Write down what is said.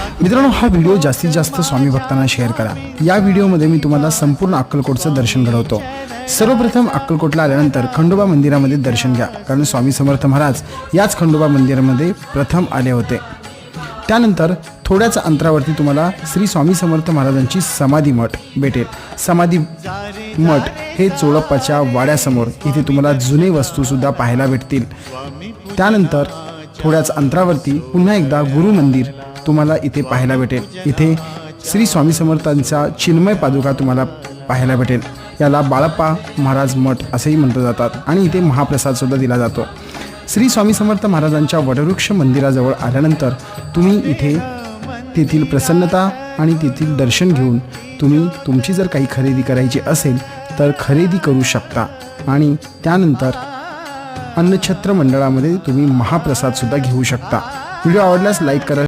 मित्रांनो, हा व्हिडिओ जास्तीत जास्त स्वामी भक्तांना शेअर करा। या व्हिडिओमध्ये मी तुम्हाला संपूर्ण अक्कलकोटचं दर्शन घडवतो। सर्वप्रथम अक्कलकोटला आल्यानंतर खंडोबा मंदिरामध्ये दर्शन घ्या, कारण स्वामी समर्थ महाराज याच खंडोबा मंदिरामध्ये प्रथम आले होते। त्यानंतर थोड्याच अंतरावरती तुम्हाला श्री स्वामी समर्थ महाराजांची समाधी मठ भेटेल। समाधी मठ हे चोळप्पाच्या वाड्यासमोर, इथे तुम्हाला जुने वस्तूसुद्धा पाहायला भेटतील। त्यानंतर थोड्याच अंतरावरती पुन्हा एकदा गुरु मंदिर तुम्हाला इथे पाहायला भेटेल। इथे श्री स्वामी समर्थांचा चिन्मय पादुका तुम्हाला पाहायला भेटेल। याला बाळप्पा महाराज मठ असेही म्हटले जातात आणि इथे महाप्रसाद सुद्धा दिला जातो। श्री स्वामी समर्थ महाराजांच्या वटवृक्ष मंदिराजवळ आल्यानंतर तुम्ही इथे तेथील प्रसन्नता आणि तेथील दर्शन घेऊन तुम्ही तुमची जर काही खरेदी करायची असेल तर खरेदी करू शकता आणि त्यानंतर अन्नछत्र मंडळामध्ये तुम्ही महाप्रसाद सुद्धा घेऊ शकता। व्हिडिओ आवडल्यास लाईक करा।